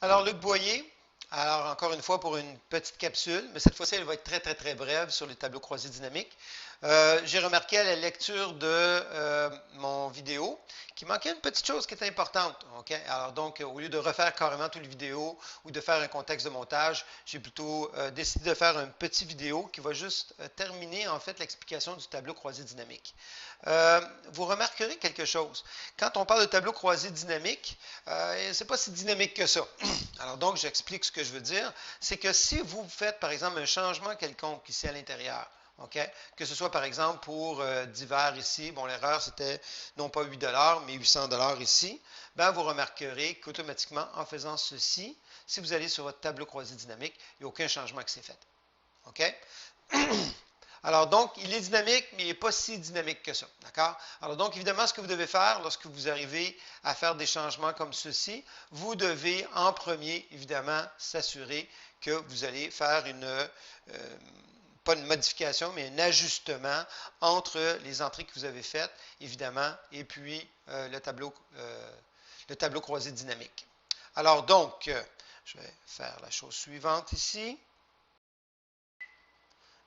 Alors, Luc Boyer, alors encore une fois pour une petite capsule, mais cette fois-ci, elle va être très, très, très brève sur les tableaux croisés dynamiques. J'ai remarqué à la lecture de mon vidéo qu'il manquait une petite chose qui est importante. OK? Alors donc, au lieu de refaire carrément toute la vidéo ou de faire un contexte de montage, j'ai plutôt décidé de faire une petite vidéo qui va juste terminer en fait l'explication du tableau croisé dynamique. Vous remarquerez quelque chose. Quand on parle de tableau croisé dynamique, c'est pas si dynamique que ça. Alors donc, j'explique ce que je veux dire. C'est que si vous faites, par exemple, un changement quelconque ici à l'intérieur, OK? Que ce soit, par exemple, pour divers ici, bon, l'erreur, c'était non pas 8 mais 800 ici, ben, vous remarquerez qu'automatiquement, en faisant ceci, si vous allez sur votre tableau croisé dynamique, il n'y a aucun changement qui s'est fait. OK? Alors donc, il est dynamique, mais il n'est pas si dynamique que ça. D'accord? Alors donc, évidemment, ce que vous devez faire lorsque vous arrivez à faire des changements comme ceci, vous devez en premier, évidemment, s'assurer que vous allez faire pas une modification, mais un ajustement entre les entrées que vous avez faites, évidemment, et puis le tableau croisé dynamique. Alors donc, je vais faire la chose suivante ici.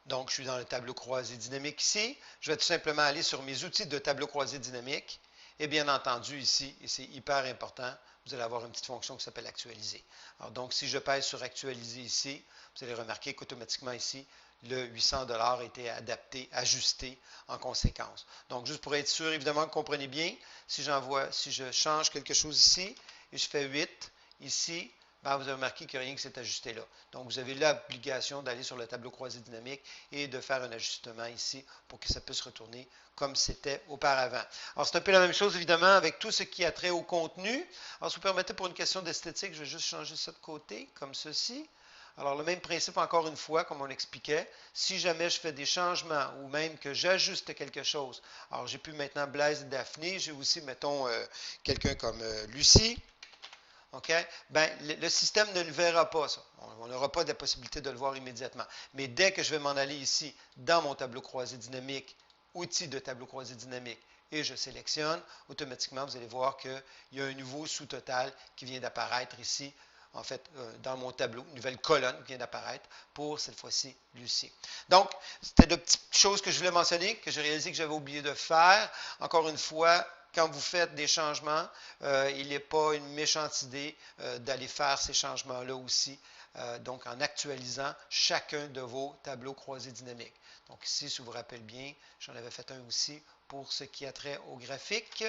Donc, je suis dans le tableau croisé dynamique ici. Je vais tout simplement aller sur mes outils de tableau croisé dynamique. Et bien entendu, ici, et c'est hyper important, vous allez avoir une petite fonction qui s'appelle actualiser. Alors, donc, si je pèse sur actualiser ici, vous allez remarquer qu'automatiquement ici, le 800 a été adapté, ajusté en conséquence. Donc, juste pour être sûr, évidemment, que vous comprenez bien, si je change quelque chose ici, et je fais 8, ici, ben, vous avez remarqué qu'il n'y a rien qui s'est ajusté là. Donc, vous avez l'obligation d'aller sur le tableau croisé dynamique et de faire un ajustement ici pour que ça puisse retourner comme c'était auparavant. Alors, c'est un peu la même chose, évidemment, avec tout ce qui a trait au contenu. Alors, si vous permettez, pour une question d'esthétique, je vais juste changer ça de côté, comme ceci. Alors, le même principe, encore une fois, comme on l'expliquait, si jamais je fais des changements ou même que j'ajuste quelque chose, alors j'ai plus maintenant Blaise et Daphné, j'ai aussi, mettons, quelqu'un comme Lucie. OK? Ben, le système ne le verra pas, ça. On n'aura pas de possibilité de le voir immédiatement. Mais dès que je vais m'en aller ici, dans mon tableau croisé dynamique, outils de tableau croisé dynamique, et je sélectionne, automatiquement, vous allez voir qu'il y a un nouveau sous-total qui vient d'apparaître ici, en fait, dans mon tableau, une nouvelle colonne qui vient d'apparaître pour, cette fois-ci, Lucie. Donc, c'était de petites choses que je voulais mentionner, que j'ai réalisé que j'avais oublié de faire. Encore une fois, quand vous faites des changements, il n'est pas une méchante idée d'aller faire ces changements-là aussi, donc en actualisant chacun de vos tableaux croisés dynamiques. Donc ici, si vous vous rappelez bien, j'en avais fait un aussi pour ce qui a trait au graphique.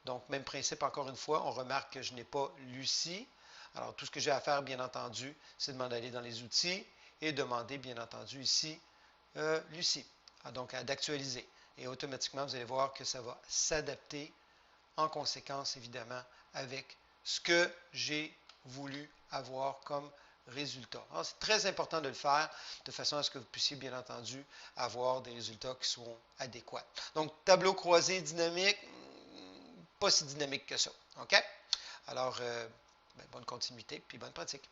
Donc, même principe, encore une fois, on remarque que je n'ai pas Lucie. Alors, tout ce que j'ai à faire, bien entendu, c'est de m'en aller dans les outils et demander, bien entendu, ici, Lucie. Donc, d'actualiser. Et automatiquement, vous allez voir que ça va s'adapter en conséquence, évidemment, avec ce que j'ai voulu avoir comme résultat. Alors, c'est très important de le faire de façon à ce que vous puissiez, bien entendu, avoir des résultats qui seront adéquats. Donc, tableau croisé dynamique, pas si dynamique que ça. OK? Alors, bonne continuité, puis bonne pratique.